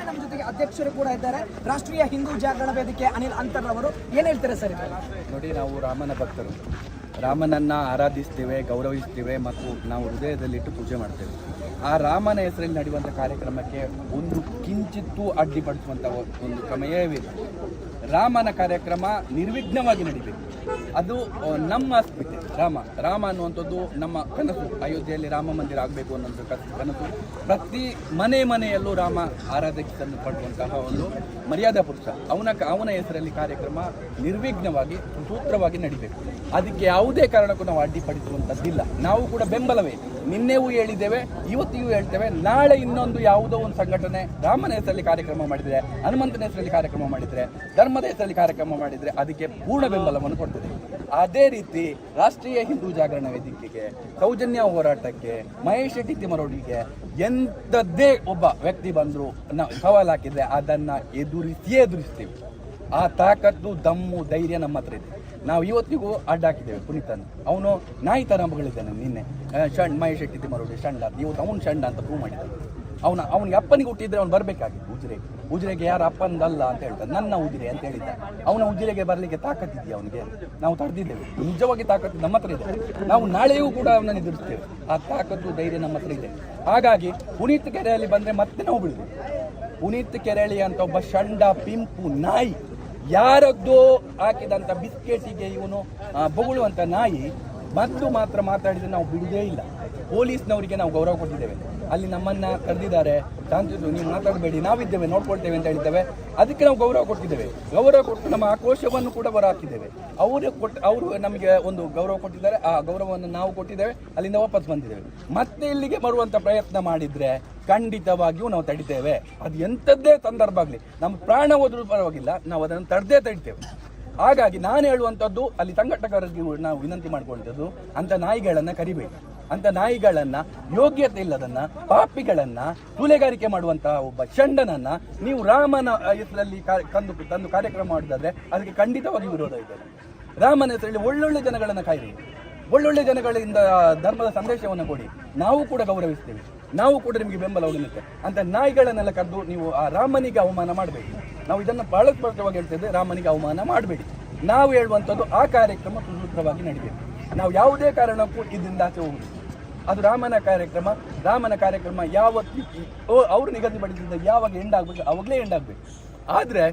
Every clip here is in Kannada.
ನಮ್ಮ ಜೊತೆಗೆ ಅಧ್ಯಕ್ಷರು ಕೂಡ ಇದ್ದಾರೆ. ರಾಷ್ಟ್ರೀಯ ಹಿಂದೂ ಜಾಗರಣ ವೇದಿಕೆ ಅನಿಲ್ ಅಂತರ್ ಅವರು ಏನು ಹೇಳ್ತಾರೆ ಸರ್? ನೋಡಿ, ನಾವು ರಾಮನ ಭಕ್ತರು, ರಾಮನನ್ನು ಆರಾಧಿಸ್ತೇವೆ, ಗೌರವಿಸ್ತೇವೆ ಮತ್ತು ನಾವು ಹೃದಯದಲ್ಲಿಟ್ಟು ಪೂಜೆ ಮಾಡ್ತೇವೆ. ಆ ರಾಮನ ಹೆಸರಲ್ಲಿ ನಡೆಯುವಂಥ ಕಾರ್ಯಕ್ರಮಕ್ಕೆ ಒಂದು ಕಿಂಚಿತ್ತೂ ಅಡ್ಡಿಪಡಿಸುವಂಥ ಒಂದು ಪ್ರಮೇಯವಿಲ್ಲ. ರಾಮನ ಕಾರ್ಯಕ್ರಮ ನಿರ್ವಿಘ್ನವಾಗಿ ನಡೀಬೇಕು. ಅದು ನಮ್ಮ ಅಸ್ಮಿತೆ. ರಾಮ ಅನ್ನುವಂಥದ್ದು ನಮ್ಮ ಕನಸು. ಅಯೋಧ್ಯೆಯಲ್ಲಿ ರಾಮ ಮಂದಿರ ಆಗಬೇಕು ಅನ್ನೋದು ಕನಸು. ಪ್ರತಿ ಮನೆಯಲ್ಲೂ ರಾಮ ಆರಾಧಕರನ್ನು ಪಡುವಂತಹ ಒಂದು ಮರ್ಯಾದಾ ಪುರುಷ. ಅವನ ಹೆಸರಲ್ಲಿ ಕಾರ್ಯಕ್ರಮ ನಿರ್ವಿಘ್ನವಾಗಿ ಸೂತ್ರವಾಗಿ ನಡೀಬೇಕು. ಅದಕ್ಕೆ ಯಾವುದೇ ಕಾರಣಕ್ಕೂ ನಾವು ಅಡ್ಡಿಪಡಿಸುವಂಥದ್ದಿಲ್ಲ. ನಾವು ಕೂಡ ಬೆಂಬಲವೇ. ನಿನ್ನೆವೂ ಹೇಳಿದ್ದೇವೆ, ಇವತ್ತಿಗೂ ಹೇಳ್ತೇವೆ. ನಾಳೆ ಇನ್ನೊಂದು ಯಾವುದೋ ಒಂದು ಸಂಘಟನೆ ರಾಮನ ಹೆಸರಲ್ಲಿ ಕಾರ್ಯಕ್ರಮ ಮಾಡಿದರೆ, ಹನುಮಂತನ ಹೆಸರಲ್ಲಿ ಕಾರ್ಯಕ್ರಮ ಮಾಡಿದರೆ, ಧರ್ಮದ ಹೆಸರಲ್ಲಿ ಕಾರ್ಯಕ್ರಮ ಮಾಡಿದರೆ ಅದಕ್ಕೆ ಪೂರ್ಣ ಬೆಂಬಲವನ್ನು ಕೊಡ್ತದೆ. ಅದೇ ರೀತಿ ರಾಷ್ಟ್ರೀಯ ಹಿಂದೂ ಜಾಗರಣ ವೇದಿಕೆಗೆ, ಸೌಜನ್ಯ ಹೋರಾಟಕ್ಕೆ, ಮಹೇಶ್ ಶೆಟ್ಟಿ ತಿಮ್ಮರೋಡಿಗೆ ಎಂಥದ್ದೇ ಒಬ್ಬ ವ್ಯಕ್ತಿ ಬಂದರೂ ನಾವು ಸವಾಲು ಹಾಕಿದರೆ ಅದನ್ನು ಎದುರಿಸ್ತೀವಿ. ಆ ತಾಕತ್ತು, ದಮ್ಮು, ಧೈರ್ಯ ನಮ್ಮ ಹತ್ರ ಇದೆ. ನಾವು ಇವತ್ತಿಗೂ ಅಡ್ಡ ಹಾಕಿದ್ದೇವೆ ಪುನೀತನ. ಅವನು ನಾಯಿ ಥರ ಮಗಳಿದ್ದಾನೆ. ನಿನ್ನೆ ಮಹೇಶ್ ಶೆಟ್ಟಿ ತಿಮ್ಮರೋಡಿ ಷಂಡ, ಇವತ್ತು ಅವನು ಷಂಡ ಅಂತ ಪ್ರೂವ್ ಮಾಡಿದ್ದಾನೆ. ಅವನಿಗೆ ಅಪ್ಪನಿಗೆ ಹುಟ್ಟಿದ್ರೆ ಅವ್ನು ಬರಬೇಕಾಗಿತ್ತು ಉಜಿರೆಗೆ ಯಾರು ಅಪ್ಪಂದಲ್ಲ ಅಂತ ಹೇಳ್ತಾರೆ. ನನ್ನ ಉಜಿರೆ ಅಂತ ಹೇಳಿದ್ದ. ಅವನ ಉಜಿರೆಗೆ ಬರಲಿಕ್ಕೆ ತಾಕತ್ತಿದೆಯಾ ಅವನಿಗೆ? ನಾವು ತಡೆದಿದ್ದೇವೆ. ನಿಜವಾಗಿ ತಾಕತ್ತು ನಮ್ಮ ಹತ್ರ ಇದೆ. ನಾವು ನಾಳೆಯೂ ಕೂಡ ಅವನನ್ನು ಎದುರಿಸ್ತೇವೆ. ಆ ತಾಕತ್ತು, ಧೈರ್ಯ ನಮ್ಮ ಹತ್ರ ಇದೆ. ಹಾಗಾಗಿ ಪುನೀತ್ ಕೆರೆಯಲ್ಲಿ ಬಂದರೆ ಮತ್ತೆ ನಾವು ಬಿಡುದು. ಪುನೀತ್ ಕೆರೆಳಿ ಅಂತ ಒಬ್ಬ ಷಂಡ, ಪಿಂಪು, ನಾಯಿ, ಯಾರದ್ದೋ ಹಾಕಿದಂಥ ಬಿಸ್ಕೆಟಿಗೆ ಇವನು ಬೊಗಳುವಂಥ ನಾಯಿ ಮತ್ತು ಮಾತ್ರ ಮಾತಾಡಿದರೆ ನಾವು ಬಿಡುವುದೇ ಇಲ್ಲ. ಪೊಲೀಸ್ನವರಿಗೆ ನಾವು ಗೌರವ ಕೊಟ್ಟಿದ್ದೇವೆ. ಅಲ್ಲಿ ನಮ್ಮನ್ನು ಕರೆದಿದ್ದಾರೆ, ನೀವು ಮಾತಾಡಬೇಡಿ, ನಾವಿದ್ದೇವೆ, ನೋಡ್ಕೊಳ್ತೇವೆ ಅಂತ ಹೇಳಿದ್ದೇವೆ. ಅದಕ್ಕೆ ನಾವು ಗೌರವ ಕೊಟ್ಟಿದ್ದೇವೆ. ಗೌರವ ಕೊಟ್ಟು ನಮ್ಮ ಆಕ್ರೋಶವನ್ನು ಕೂಡ ಹೊರಹಾಕಿದ್ದೇವೆ. ಅವರು ನಮಗೆ ಒಂದು ಗೌರವ ಕೊಟ್ಟಿದ್ದಾರೆ. ಆ ಗೌರವವನ್ನು ನಾವು ಕೊಟ್ಟಿದ್ದೇವೆ. ಅಲ್ಲಿಂದ ವಾಪಸ್ ಬಂದಿದ್ದೇವೆ. ಮತ್ತೆ ಇಲ್ಲಿಗೆ ಬರುವಂಥ ಪ್ರಯತ್ನ ಮಾಡಿದರೆ ಖಂಡಿತವಾಗಿಯೂ ನಾವು ತಡಿತೇವೆ. ಅದು ಎಂಥದ್ದೇ ಸಂದರ್ಭ ಆಗಲಿ, ನಮ್ಮ ಪ್ರಾಣ ಹೋದ್ರೂ ಪರವಾಗಿಲ್ಲ, ನಾವು ಅದನ್ನು ತಡೆತೇವೆ. ಹಾಗಾಗಿ ನಾನು ಹೇಳುವಂಥದ್ದು, ಅಲ್ಲಿ ಸಂಘಟಕರಿಗೆ ನಾವು ವಿನಂತಿ ಮಾಡ್ಕೊಳ್ತದ್ದು, ಅಂಥ ನಾಯಿಗಳನ್ನು ಕರಿಬೇಡಿ. ಅಂಥ ನಾಯಿಗಳನ್ನು, ಯೋಗ್ಯತೆ ಇಲ್ಲದನ್ನು, ಪಾಪಿಗಳನ್ನು, ತುಲೆಗಾರಿಕೆ ಮಾಡುವಂತಹ ಒಬ್ಬ ಷಂಡನನ್ನು ನೀವು ರಾಮನ ಹೆಸರಲ್ಲಿ ತಂದು ಕಾರ್ಯಕ್ರಮ ಮಾಡಿದಾದ್ರೆ ಅದಕ್ಕೆ ಖಂಡಿತವಾಗಿ ವಿರೋಧ ಇದೆ. ರಾಮನ ಹೆಸರಲ್ಲಿ ಒಳ್ಳೊಳ್ಳೆ ಜನಗಳನ್ನು ಕಾಯಿರಿ, ಒಳ್ಳೊಳ್ಳೆ ಜನಗಳಿಂದ ಧರ್ಮದ ಸಂದೇಶವನ್ನು ಕೊಡಿ. ನಾವು ಕೂಡ ಗೌರವಿಸ್ತೇವೆ, ನಾವು ಕೂಡ ನಿಮಗೆ ಬೆಂಬಲ ಹೋಗುತ್ತೆ. ಅಂತ ನಾಯಿಗಳನ್ನೆಲ್ಲ ಕರೆದು ನೀವು ಆ ರಾಮನಿಗೆ ಅವಮಾನ ಮಾಡಬೇಡಿ. ನಾವು ಇದನ್ನು ಬಹಳ ಸ್ಪಷ್ಟವಾಗಿ ಹೇಳ್ತಿದ್ದೆ, ರಾಮನಿಗೆ ಅವಮಾನ ಮಾಡಬೇಡಿ. ನಾವು ಹೇಳುವಂಥದ್ದು ಆ ಕಾರ್ಯಕ್ರಮ ಸುಸೂತ್ರವಾಗಿ ನಡೀಬೇಕು. ನಾವು ಯಾವುದೇ ಕಾರಣಕ್ಕೂ ಇದರಿಂದ ಆಚೆ ಹೋಗುದು. ಅದು ರಾಮನ ಕಾರ್ಯಕ್ರಮ ಯಾವತ್ತು ಅವರು ನಿಗದಿಪಡಿಸಿದ ಯಾವಾಗ ಎಂಡಾಗಬೇಕು ಅವಾಗಲೇ ಎಂಡಾಗಬೇಕು. ಆದರೆ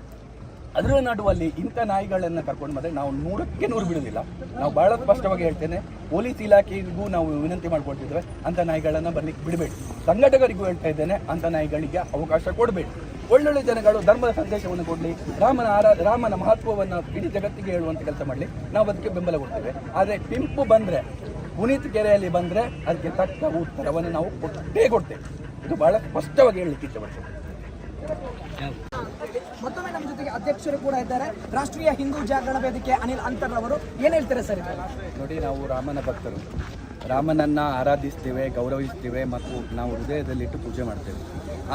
ಅದರ ನಡುವಲ್ಲಿ ಇಂಥ ನಾಯಿಗಳನ್ನು ಕರ್ಕೊಂಡು ಬಂದರೆ ನಾವು 100ಕ್ಕೆ 100 ಬಿಡೋದಿಲ್ಲ. ನಾವು ಬಹಳ ಸ್ಪಷ್ಟವಾಗಿ ಹೇಳ್ತೇನೆ, ಪೊಲೀಸ್ ಇಲಾಖೆಗೂ ನಾವು ವಿನಂತಿ ಮಾಡ್ಕೊಳ್ತಿದ್ದೇವೆ, ಅಂಥ ನಾಯಿಗಳನ್ನು ಬರಲಿಕ್ಕೆ ಬಿಡಬೇಡಿ. ಸಂಘಟಕರಿಗೂ ಹೇಳ್ತಾ ಇದ್ದೇನೆ, ಅಂಥ ನಾಯಿಗಳಿಗೆ ಅವಕಾಶ ಕೊಡಬೇಡಿ. ಒಳ್ಳೊಳ್ಳೆ ಜನಗಳು ಧರ್ಮದ ಸಂದೇಶವನ್ನು ಕೊಡಲಿ, ರಾಮನ ಮಹತ್ವವನ್ನು ಇಡೀ ಜಗತ್ತಿಗೆ ಹೇಳುವಂಥ ಕೆಲಸ ಮಾಡಲಿ, ನಾವು ಅದಕ್ಕೆ ಬೆಂಬಲ ಕೊಡ್ತೇವೆ. ಆದರೆ ಪಿಂಪು ಬಂದರೆ, ಪುನೀತ್ ಕೆರೆಯಲ್ಲಿ ಬಂದರೆ ಅದಕ್ಕೆ ತಕ್ಕ ಉತ್ತರವನ್ನು ನಾವು ಕೊಡ್ತೇವೆ. ಇದು ಬಹಳ ಸ್ಪಷ್ಟವಾಗಿ ಹೇಳಲಿಕ್ಕೆ ಇಷ್ಟಪಡ್ತೇವೆ. ಮತ್ತೊಮ್ಮೆ ನಮ್ಮ ಜೊತೆಗೆ ಅಧ್ಯಕ್ಷರು ಕೂಡ ಇದ್ದಾರೆ. ರಾಷ್ಟ್ರೀಯ ಹಿಂದೂ ಜಾಗರಣ ವೇದಿಕೆ ಅನಿಲ್ ಅಂತರ್ ಅವರು ಏನು ಹೇಳ್ತಾರೆ ಸರ್? ನೋಡಿ, ನಾವು ರಾಮನ ಭಕ್ತರು, ರಾಮನನ್ನು ಆರಾಧಿಸ್ತೇವೆ, ಗೌರವಿಸ್ತೇವೆ ಮತ್ತು ನಾವು ಹೃದಯದಲ್ಲಿಟ್ಟು ಪೂಜೆ ಮಾಡ್ತೇವೆ.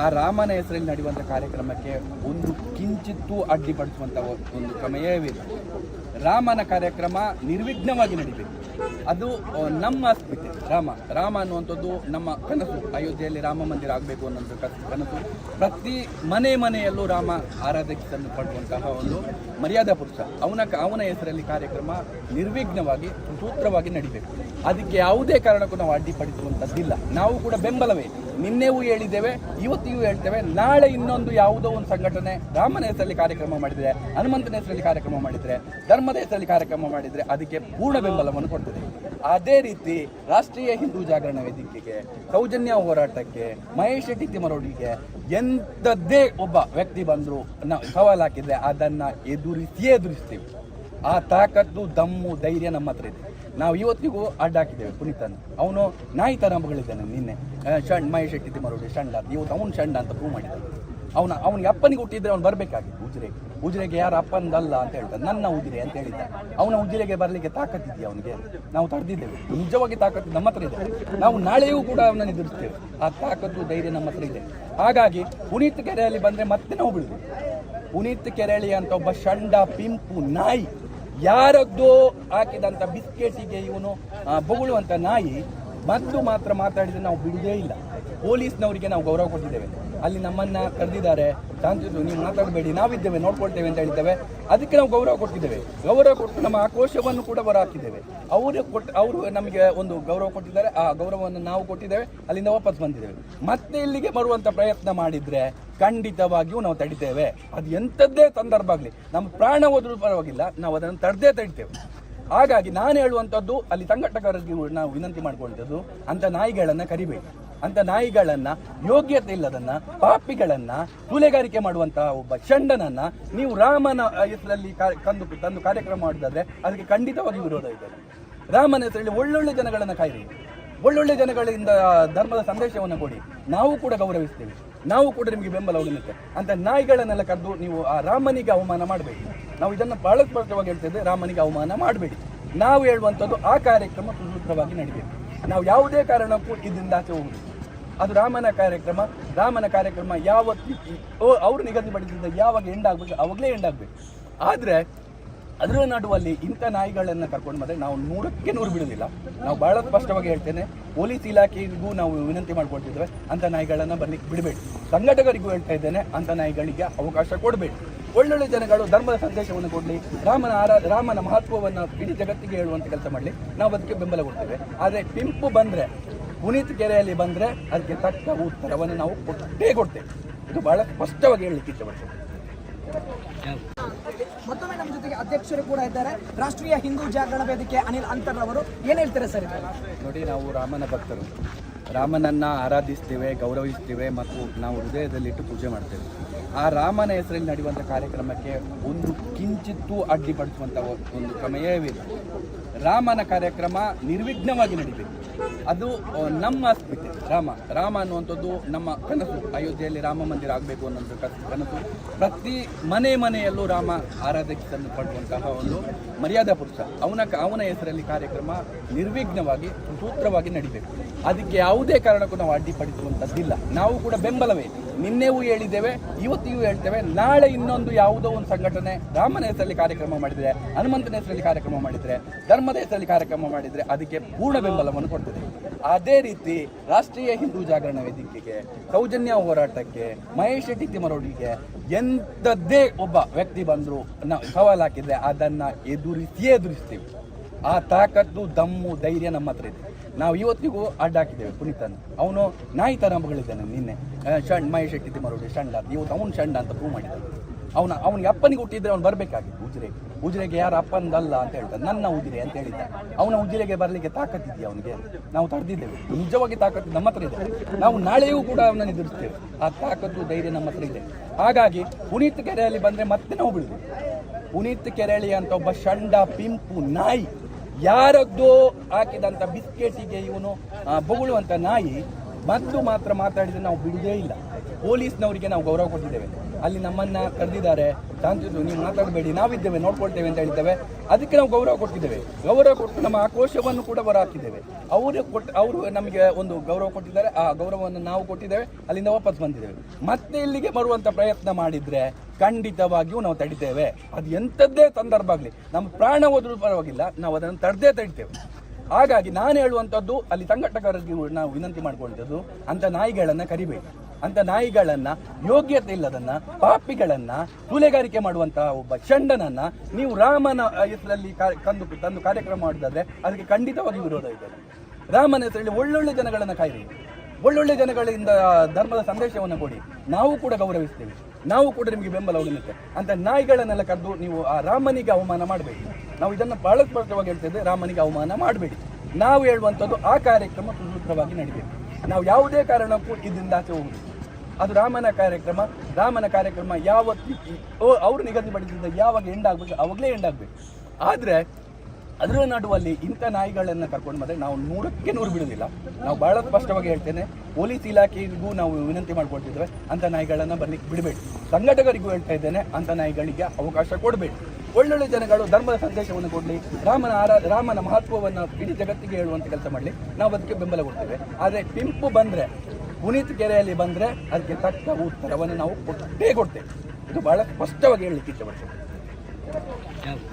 ಆ ರಾಮನ ಹೆಸರಲ್ಲಿ ನಡೆಯುವಂಥ ಕಾರ್ಯಕ್ರಮಕ್ಕೆ ಒಂದು ಕಿಂಚಿತ್ತೂ ಅಡ್ಡಿಪಡಿಸುವಂಥ ಒಂದು ಪ್ರಮೇಯವಿಲ್ಲ. ರಾಮನ ಕಾರ್ಯಕ್ರಮ ನಿರ್ವಿಘ್ನವಾಗಿ ನಡೀಬೇಕು. ಅದು ನಮ್ಮ ಅಸ್ಮಿತೆ. ರಾಮ ಅನ್ನುವಂಥದ್ದು ನಮ್ಮ ಕನಸು. ಅಯೋಧ್ಯೆಯಲ್ಲಿ ರಾಮ ಮಂದಿರ ಆಗಬೇಕು ಅನ್ನೋದು ಕನಸು. ಪ್ರತಿ ಮನೆಯಲ್ಲೂ ರಾಮ ಆರಾಧಕರನ್ನು ಪಡುವಂತಹ ಒಂದು ಮರ್ಯಾದಾ ಪುರುಷ. ಅವನ ಹೆಸರಲ್ಲಿ ಕಾರ್ಯಕ್ರಮ ನಿರ್ವಿಘ್ನವಾಗಿ ಸೂತ್ರವಾಗಿ ನಡೀಬೇಕು. ಅದಕ್ಕೆ ಯಾವುದೇ ಕಾರಣಕ್ಕೂ ನಾವು ಅಡ್ಡಿಪಡಿಸುವಂಥದ್ದಿಲ್ಲ. ನಾವು ಕೂಡ ಬೆಂಬಲವೇ. ನಿನ್ನೆವೂ ಹೇಳಿದ್ದೇವೆ, ಇವತ್ತಿಗೂ ಹೇಳ್ತೇವೆ. ನಾಳೆ ಇನ್ನೊಂದು ಯಾವುದೋ ಒಂದು ಸಂಘಟನೆ ರಾಮನ ಹೆಸರಲ್ಲಿ ಕಾರ್ಯಕ್ರಮ ಮಾಡಿದರೆ, ಹನುಮಂತನ ಹೆಸರಲ್ಲಿ ಕಾರ್ಯಕ್ರಮ ಮಾಡಿದರೆ, ಧರ್ಮದ ಹೆಸರಲ್ಲಿ ಕಾರ್ಯಕ್ರಮ ಮಾಡಿದರೆ ಅದಕ್ಕೆ ಪೂರ್ಣ ಬೆಂಬಲವನ್ನು ಕೊಡ್ತದೆ. ಅದೇ ರೀತಿ ರಾಷ್ಟ್ರೀಯ ಹಿಂದೂ ಜಾಗರಣ ವೇದಿಕೆಗೆ, ಸೌಜನ್ಯ ಹೋರಾಟಕ್ಕೆ, ಮಹೇಶ್ ಶೆಟ್ಟಿ ತಿಮ್ಮರೋಡಿಗೆ ಎಂಥದ್ದೇ ಒಬ್ಬ ವ್ಯಕ್ತಿ ಬಂದರೂ ನಾವು ಸವಾಲು ಹಾಕಿದರೆ ಅದನ್ನು ಎದುರಿಸ್ತೀವಿ. ಆ ತಾಕತ್ತು, ದಮ್ಮು, ಧೈರ್ಯ ನಮ್ಮ ಹತ್ರ ಇದೆ. ನಾವು ಇವತ್ತಿಗೂ ಅಡ್ಡ ಹಾಕಿದ್ದೇವೆ ಪುನೀತನ. ಅವನು ನಾಯಿ ಥರ ಮಗಳಿದ್ದಾನೆ. ನಿನ್ನೆ ಮಹೇಶ್ ಶೆಟ್ಟಿ ತಿಮ್ಮರೋಡಿ ಷಂಡ, ಇವತ್ತು ಅವನು ಷಂಡ ಅಂತ ಪ್ರೂವ್ ಮಾಡಿದ್ದಾನೆ. ಅವನಿಗೆ ಅಪ್ಪನಿಗೆ ಹುಟ್ಟಿದ್ರೆ ಅವ್ನು ಬರಬೇಕಾಗಿತ್ತು ಉಜಿರೆಗೆ ಯಾರು ಅಪ್ಪಂದಲ್ಲ ಅಂತ ಹೇಳ್ತಾರೆ. ನನ್ನ ಉಜಿರೆ ಅಂತ ಹೇಳಿದ್ದ. ಅವನ ಉಜಿರೆಗೆ ಬರಲಿಕ್ಕೆ ತಾಕತ್ತಿದೆಯಾ ಅವನಿಗೆ? ನಾವು ತಡೆದಿದ್ದೇವೆ. ನಿಜವಾಗಿ ತಾಕತ್ತು ನಮ್ಮ ಹತ್ರ ಇದೆ. ನಾವು ನಾಳೆಯೂ ಕೂಡ ಅವನನ್ನು ಎದುರಿಸ್ತೇವೆ. ಆ ತಾಕತ್ತು, ಧೈರ್ಯ ನಮ್ಮ ಹತ್ರ ಇದೆ. ಹಾಗಾಗಿ ಪುನೀತ್ ಕೆರೆಯಲ್ಲಿ ಬಂದರೆ ಮತ್ತೆ ನಾವು ಬಿಡುದು. ಪುನೀತ್ ಕೆರೆಳಿ ಅಂತ ಒಬ್ಬ ಷಂಡ, ಪಿಂಪು, ನಾಯಿ, ಯಾರದ್ದೋ ಹಾಕಿದಂಥ ಬಿಸ್ಕೆಟಿಗೆ ಇವನು ಬೊಗಳುವಂಥ ನಾಯಿ ಮತ್ತು ಮಾತ್ರ ಮಾತಾಡಿದರೆ ನಾವು ಬಿಡುವುದೇ ಇಲ್ಲ. ಪೊಲೀಸ್ನವರಿಗೆ ನಾವು ಗೌರವ ಕೊಟ್ಟಿದ್ದೇವೆ. ಅಲ್ಲಿ ನಮ್ಮನ್ನ ಕರೆದಿದ್ದಾರೆ, ಶಾಂತಿಯುತ ನೀವು ಮಾತಾಡಬೇಡಿ, ನಾವಿದ್ದೇವೆ, ನೋಡ್ಕೊಳ್ತೇವೆ ಅಂತ ಹೇಳ್ತೇವೆ. ಅದಕ್ಕೆ ನಾವು ಗೌರವ ಕೊಟ್ಟಿದ್ದೇವೆ. ಗೌರವ ಕೊಟ್ಟು ನಮ್ಮ ಆಕ್ರೋಶವನ್ನು ಕೂಡ ಹೊರ ಹಾಕಿದ್ದೇವೆ. ಅವರು ನಮಗೆ ಒಂದು ಗೌರವ ಕೊಟ್ಟಿದ್ದಾರೆ, ಆ ಗೌರವವನ್ನು ನಾವು ಕೊಟ್ಟಿದ್ದೇವೆ, ಅಲ್ಲಿಂದ ವಾಪಸ್ ಬಂದಿದ್ದೇವೆ. ಮತ್ತೆ ಇಲ್ಲಿಗೆ ಬರುವಂತ ಪ್ರಯತ್ನ ಮಾಡಿದ್ರೆ ಖಂಡಿತವಾಗಿಯೂ ನಾವು ತಡಿತೇವೆ. ಅದು ಎಂಥದ್ದೇ ಸಂದರ್ಭ ಆಗಲಿ, ನಮ್ಮ ಪ್ರಾಣ ಹೋದ್ರೂ ಪರವಾಗಿಲ್ಲ, ನಾವು ಅದನ್ನು ತಡಿತೇವೆ. ಹಾಗಾಗಿ ನಾನು ಹೇಳುವಂಥದ್ದು, ಅಲ್ಲಿ ಸಂಘಟಕರಿಗೆ ನಾವು ವಿನಂತಿ ಮಾಡ್ಕೊಳ್ತದ್ದು, ಅಂತ ನಾಯಿಗಳನ್ನು ಕರಿಬೇಡಿ. ಅಂತ ನಾಯಿಗಳನ್ನ, ಯೋಗ್ಯತೆ ಇಲ್ಲದನ್ನ, ಪಾಪಿಗಳನ್ನ, ಕೊಲೆಗಾರಿಕೆ ಮಾಡುವಂತಹ ಒಬ್ಬ ಷಂಡನನ್ನ ನೀವು ರಾಮನ ಹೆಸರಲ್ಲಿ ತಂದು ಕಾರ್ಯಕ್ರಮ ಮಾಡಿದ್ರೆ ಅದಕ್ಕೆ ಖಂಡಿತವಾಗಿ ವಿರೋಧ ಇದೆ. ರಾಮನ ಹೆಸರಲ್ಲಿ ಒಳ್ಳೊಳ್ಳೆ ಜನಗಳನ್ನ ಕಾಯಿರಿ, ಒಳ್ಳೊಳ್ಳೆ ಜನಗಳಿಂದ ಧರ್ಮದ ಸಂದೇಶವನ್ನು ಕೊಡಿ. ನಾವು ಕೂಡ ಗೌರವಿಸ್ತೇವೆ, ನಾವು ಕೂಡ ನಿಮಗೆ ಬೆಂಬಲ ಹೋಗುತ್ತೆ. ಅಂತ ನಾಯಿಗಳನ್ನೆಲ್ಲ ಕರೆದು ನೀವು ಆ ರಾಮನಿಗೆ ಅವಮಾನ ಮಾಡಬೇಡಿ. ನಾವು ಇದನ್ನು ಬಹಳ ಸ್ಪಷ್ಟವಾಗಿ ಹೇಳ್ತಿದ್ದೆ, ರಾಮನಿಗೆ ಅವಮಾನ ಮಾಡಬೇಡಿ. ನಾವು ಹೇಳುವಂಥದ್ದು ಆ ಕಾರ್ಯಕ್ರಮ ಸುಸೂತ್ರವಾಗಿ ನಡೀಬೇಕು. ನಾವು ಯಾವುದೇ ಕಾರಣಕ್ಕೂ ಇದರಿಂದ ಆಚೆ ಹೋಗುದು. ಅದು ರಾಮನ ಕಾರ್ಯಕ್ರಮ ಯಾವತ್ತು ಅವರು ನಿಗದಿಪಡಿಸಿದ ಯಾವಾಗ ಎಂಡ್ ಆಗ್ಬೇಕು ಅವಾಗಲೇ ಎಂಡ್ ಆಗಬೇಕು. ಆದರೆ ಅದರ ನಡುವಲ್ಲಿ ಇಂಥ ನಾಯಿಗಳನ್ನು ಕರ್ಕೊಂಡು ಬಂದರೆ ನಾವು 100% ಬಿಡೋದಿಲ್ಲ. ನಾವು ಬಹಳ ಸ್ಪಷ್ಟವಾಗಿ ಹೇಳ್ತೇನೆ, ಪೊಲೀಸ್ ಇಲಾಖೆಗೂ ನಾವು ವಿನಂತಿ ಮಾಡ್ಕೊಳ್ತಿದ್ದೇವೆ, ಅಂಥ ನಾಯಿಗಳನ್ನು ಬರ್ಲಿಕ್ಕೆ ಬಿಡಬೇಡಿ. ಸಂಘಟಕರಿಗೂ ಹೇಳ್ತಾ ಇದ್ದೇನೆ, ಅಂಥ ನಾಯಿಗಳಿಗೆ ಅವಕಾಶ ಕೊಡಬೇಡಿ. ಒಳ್ಳೊಳ್ಳೆ ಜನಗಳು ಧರ್ಮದ ಸಂದೇಶವನ್ನು ಕೊಡಲಿ, ರಾಮನ ಮಹತ್ವವನ್ನು ಇಡೀ ಜಗತ್ತಿಗೆ ಹೇಳುವಂಥ ಕೆಲಸ ಮಾಡಲಿ, ನಾವು ಅದಕ್ಕೆ ಬೆಂಬಲ ಕೊಡ್ತೇವೆ. ಆದರೆ ಪಿಂಪು ಬಂದರೆ, ಪುನೀತ್ ಕೆರೆಯಲ್ಲಿ ಬಂದರೆ ಅದಕ್ಕೆ ತಕ್ಕ ಉತ್ತರವನ್ನು ನಾವು ಕೊಡ್ತೇವೆ. ಇದು ಬಹಳ ಸ್ಪಷ್ಟವಾಗಿ ಹೇಳಲಿಕ್ಕೆ ಇಷ್ಟಪಡ್ತೇವೆ. ಮತ್ತೊಮ್ಮೆ ನಮ್ಮ ಜೊತೆಗೆ ಅಧ್ಯಕ್ಷರು ಕೂಡ ಇದ್ದಾರೆ, ರಾಷ್ಟ್ರೀಯ ಹಿಂದೂ ಜಾಗರಣ ವೇದಿಕೆ ಅನಿಲ್ ಅಂತರ್ರವರು. ಏನ್ ಹೇಳ್ತಾರೆ ಸರ್? ನೋಡಿ, ನಾವು ರಾಮನ ಭಕ್ತರು, ರಾಮನನ್ನು ಆರಾಧಿಸ್ತೇವೆ, ಗೌರವಿಸ್ತೇವೆ ಮತ್ತು ನಾವು ಹೃದಯದಲ್ಲಿಟ್ಟು ಪೂಜೆ ಮಾಡ್ತೇವೆ. ಆ ರಾಮನ ಹೆಸರಲ್ಲಿ ನಡೆಯುವಂಥ ಕಾರ್ಯಕ್ರಮಕ್ಕೆ ಒಂದು ಕಿಂಚಿತ್ತೂ ಅಡ್ಡಿಪಡಿಸುವಂಥ ಒಂದು ಪ್ರಮೇಯವಿಲ್ಲ. ರಾಮನ ಕಾರ್ಯಕ್ರಮ ನಿರ್ವಿಘ್ನವಾಗಿ ನಡೀಬೇಕು. ಅದು ನಮ್ಮ ಅಸ್ಮಿತೆ. ರಾಮ ಅನ್ನುವಂಥದ್ದು ನಮ್ಮ ಕನಸು. ಅಯೋಧ್ಯೆಯಲ್ಲಿ ರಾಮ ಮಂದಿರ ಆಗಬೇಕು ಅನ್ನೋದು ಕನಸು. ಪ್ರತಿ ಮನೆಯಲ್ಲೂ ರಾಮ ಆರಾಧಕರನ್ನು ಪಡುವಂತಹ ಒಂದು ಮರ್ಯಾದಾ ಪುರುಷ. ಅವನ ಹೆಸರಲ್ಲಿ ಕಾರ್ಯಕ್ರಮ ನಿರ್ವಿಘ್ನವಾಗಿ ಸೂತ್ರವಾಗಿ ನಡೀಬೇಕು. ಅದಕ್ಕೆ ಯಾವುದೇ ಕಾರಣಕ್ಕೂ ನಾವು ಅಡ್ಡಿಪಡಿಸುವಂಥದ್ದಿಲ್ಲ. ನಾವು ಕೂಡ ಬೆಂಬಲವೇ. ನಿನ್ನೆವೂ ಹೇಳಿದ್ದೇವೆ, ಇವತ್ತಿಗೂ ಹೇಳ್ತೇವೆ. ನಾಳೆ ಇನ್ನೊಂದು ಯಾವುದೋ ಒಂದು ಸಂಘಟನೆ ರಾಮನ ಹೆಸರಲ್ಲಿ ಕಾರ್ಯಕ್ರಮ ಮಾಡಿದರೆ, ಹನುಮಂತನ ಹೆಸರಲ್ಲಿ ಕಾರ್ಯಕ್ರಮ ಮಾಡಿದರೆ, ಧರ್ಮದ ಹೆಸರಲ್ಲಿ ಕಾರ್ಯಕ್ರಮ ಮಾಡಿದರೆ ಅದಕ್ಕೆ ಪೂರ್ಣ ಬೆಂಬಲವನ್ನು ಕೊಡ್ತದೆ. ಅದೇ ರೀತಿ ರಾಷ್ಟ್ರೀಯ ಹಿಂದೂ ಜಾಗರಣ ವೇದಿಕೆಗೆ, ಸೌಜನ್ಯ ಹೋರಾಟಕ್ಕೆ, ಮಹೇಶ್ ಶೆಟ್ಟಿ ತಿಮ್ಮರೋಡಿಗೆ ಎಂಥದ್ದೇ ಒಬ್ಬ ವ್ಯಕ್ತಿ ಬಂದರೂ ನಾವು ಸವಾಲು ಹಾಕಿದ್ರೆ ಅದನ್ನು ಎದುರಿಸ್ತೀವಿ. ಆ ತಾಕತ್ತು, ದಮ್ಮು, ಧೈರ್ಯ ನಮ್ಮ ಹತ್ರ ಇದೆ. ನಾವು ಇವತ್ತಿಗೂ ಅಡ್ಡ ಹಾಕಿದ್ದೇವೆ ಪುನೀತನ್ನು. ಅವನು ನಾಯಿತನ ಮಗಳಿದ್ದಾನೆ. ನಿನ್ನೆ ಮಹೇಶ್ ಶೆಟ್ಟಿ ತಿಮ್ಮರೋಡಿ ಷಂಡ, ಇವತ್ತು ಅವನು ಷಂಡ ಅಂತ ಪ್ರೂವ್ ಮಾಡಿದ್ದಾನೆ. ಅವನಿಗೆ ಅಪ್ಪನಿಗೆ ಹುಟ್ಟಿದ್ರೆ ಅವ್ನು ಬರಬೇಕಾಗಿತ್ತು ಉಜಿರೆಗೆ ಯಾರು ಅಪ್ಪಂದಲ್ಲ ಅಂತ ಹೇಳ್ತಾರೆ, ನನ್ನ ಉಜಿರೆ ಅಂತ ಹೇಳಿದ್ದ. ಅವನ ಉಜಿರೆಗೆ ಬರಲಿಕ್ಕೆ ತಾಕತ್ತಿದೆಯಾ ಅವನಿಗೆ? ನಾವು ತಡೆದಿದ್ದೇವೆ. ನಿಜವಾಗಿ ತಾಕತ್ತು ನಮ್ಮ ಹತ್ರ ಇದೆ. ನಾವು ನಾಳೆಯೂ ಕೂಡ ಅವನನ್ನು ಎದುರಿಸ್ತೇವೆ. ಆ ತಾಕತ್ತು, ಧೈರ್ಯ ನಮ್ಮ ಹತ್ರ ಇದೆ. ಹಾಗಾಗಿ ಪುನೀತ್ ಕೆರೆಯಲ್ಲಿ ಬಂದರೆ ಮತ್ತೆ ನಾವು ಬಿಡುದು. ಪುನೀತ್ ಕೆರೆಯಲ್ಲಿ ಅಂತ ಒಬ್ಬ ಷಂಡ, ಪಿಂಪು ನಾಯಿ, ಯಾರದ್ದೋ ಹಾಕಿದಂಥ ಬಿಸ್ಕೆಟಿಗೆ ಇವನು ಬೊಗಳುವಂಥ ನಾಯಿ ಮಾತ್ರ ಮಾತಾಡಿದರೆ ನಾವು ಬಿಡುವುದೇ ಇಲ್ಲ. ಪೊಲೀಸ್ನವರಿಗೆ ನಾವು ಗೌರವ ಕೊಟ್ಟಿದ್ದೇವೆ. ಅಲ್ಲಿ ನಮ್ಮನ್ನ ಕರೆದಿದ್ದಾರೆ, ಶಾಂತಿಯುತ ನೀವು ಮಾತಾಡಬೇಡಿ, ನಾವಿದ್ದೇವೆ, ನೋಡ್ಕೊಳ್ತೇವೆ ಅಂತ ಹೇಳ್ತೇವೆ. ಅದಕ್ಕೆ ನಾವು ಗೌರವ ಕೊಟ್ಟಿದ್ದೇವೆ. ಗೌರವ ಕೊಟ್ಟು ನಮ್ಮ ಆಕ್ರೋಶವನ್ನು ಕೂಡ ಹೊರ ಹಾಕಿದ್ದೇವೆ. ಅವರು ನಮಗೆ ಒಂದು ಗೌರವ ಕೊಟ್ಟಿದ್ದಾರೆ, ಆ ಗೌರವವನ್ನು ನಾವು ಕೊಟ್ಟಿದ್ದೇವೆ, ಅಲ್ಲಿಂದ ವಾಪಸ್ ಬಂದಿದ್ದೇವೆ. ಮತ್ತೆ ಇಲ್ಲಿಗೆ ಬರುವಂಥ ಪ್ರಯತ್ನ ಮಾಡಿದರೆ ಖಂಡಿತವಾಗಿಯೂ ನಾವು ತಡಿತೇವೆ. ಅದು ಎಂಥದ್ದೇ ಸಂದರ್ಭ ಆಗಲಿ, ನಮ್ಮ ಪ್ರಾಣ ಹೋದ್ರೂ ಪರವಾಗಿಲ್ಲ, ನಾವು ಅದನ್ನು ತಡಿತೇವೆ. ಹಾಗಾಗಿ ನಾನು ಹೇಳುವಂಥದ್ದು, ಅಲ್ಲಿ ಸಂಘಟಕರಿಗೆ ನಾವು ವಿನಂತಿ ಮಾಡ್ಕೊಳ್ತದ್ದು, ಅಂಥ ನಾಯಿಗಳನ್ನು ಕರಿಬೇಡಿ. ಅಂತ ನಾಯಿಗಳನ್ನ, ಯೋಗ್ಯತೆ ಇಲ್ಲದನ್ನ, ಪಾಪಿಗಳನ್ನ, ಕೊಲೆಗಾರಿಕೆ ಮಾಡುವಂತಹ ಒಬ್ಬ ಷಂಡನನ್ನ ನೀವು ರಾಮನ ಹೆಸರಲ್ಲಿ ತಂದು ಕಾರ್ಯಕ್ರಮ ಮಾಡಿದ್ರೆ ಅದಕ್ಕೆ ಖಂಡಿತವಾಗಿ ವಿರೋಧ ಇದೆ. ರಾಮನ ಹೆಸರಲ್ಲಿ ಒಳ್ಳೊಳ್ಳೆ ಜನಗಳನ್ನ ಕಾಯಿರಿ, ಒಳ್ಳೊಳ್ಳೆ ಜನಗಳಿಂದ ಧರ್ಮದ ಸಂದೇಶವನ್ನು ಕೊಡಿ. ನಾವು ಕೂಡ ಗೌರವಿಸ್ತೇವೆ, ನಾವು ಕೂಡ ನಿಮಗೆ ಬೆಂಬಲ ಹೋಗುತ್ತೆ. ಅಂತ ನಾಯಿಗಳನ್ನೆಲ್ಲ ಕರೆದು ನೀವು ಆ ರಾಮನಿಗೆ ಅವಮಾನ ಮಾಡಬೇಡಿ. ನಾವು ಇದನ್ನು ಬಹಳ ಸ್ಪಷ್ಟವಾಗಿ ಹೇಳ್ತಿದ್ದೆ, ರಾಮನಿಗೆ ಅವಮಾನ ಮಾಡಬೇಡಿ. ನಾವು ಹೇಳುವಂಥದ್ದು ಆ ಕಾರ್ಯಕ್ರಮ ಸುಸೂತ್ರವಾಗಿ ನಡೀಬೇಕು. ನಾವು ಯಾವುದೇ ಕಾರಣಕ್ಕೂ ಇದರಿಂದ ಆಚೆ ಹೋಗುದು. ಅದು ರಾಮನ ಕಾರ್ಯಕ್ರಮ ಯಾವತ್ತು ಅವರು ನಿಗದಿಪಡಿಸಿದ ಯಾವಾಗ ಎಂಡ್ ಆಗಬೇಕು ಅವಾಗಲೇ ಎಂಡ್ ಆಗಬೇಕು. ಆದರೆ ಅದರ ನಡುವಲ್ಲಿ ಇಂಥ ನಾಯಿಗಳನ್ನು ಕರ್ಕೊಂಡು ಬಂದರೆ ನಾವು 100% ಬಿಡೋದಿಲ್ಲ. ನಾವು ಬಹಳ ಸ್ಪಷ್ಟವಾಗಿ ಹೇಳ್ತೇನೆ, ಪೊಲೀಸ್ ಇಲಾಖೆಗೂ ನಾವು ವಿನಂತಿ ಮಾಡ್ಕೊಳ್ತಿದ್ದೇವೆ, ಅಂಥ ನಾಯಿಗಳನ್ನು ಬರ್ಲಿಕ್ಕೆ ಬಿಡಬೇಡಿ. ಸಂಘಟಕರಿಗೂ ಹೇಳ್ತಾ ಇದ್ದೇನೆ, ಅಂಥ ನಾಯಿಗಳಿಗೆ ಅವಕಾಶ ಕೊಡಬೇಡಿ. ಒಳ್ಳೊಳ್ಳೆ ಜನಗಳು ಧರ್ಮದ ಸಂದೇಶವನ್ನು ಕೊಡಲಿ, ರಾಮನ ಮಹತ್ವವನ್ನು ಇಡೀ ಜಗತ್ತಿಗೆ ಹೇಳುವಂಥ ಕೆಲಸ ಮಾಡಲಿ, ನಾವು ಅದಕ್ಕೆ ಬೆಂಬಲ ಕೊಡ್ತೇವೆ. ಆದರೆ ಪಿಂಪು ಬಂದರೆ, ಪುನೀತ್ ಕೆರೆಯಲ್ಲಿ ಬಂದರೆ ಅದಕ್ಕೆ ತಕ್ಕ ಉತ್ತರವನ್ನು ನಾವು ಕೊಡ್ತೇವೆ. ಇದು ಬಹಳ ಸ್ಪಷ್ಟವಾಗಿ ಹೇಳಲಿಕ್ಕೆ ಇಷ್ಟಪಡ್ತೇವೆ.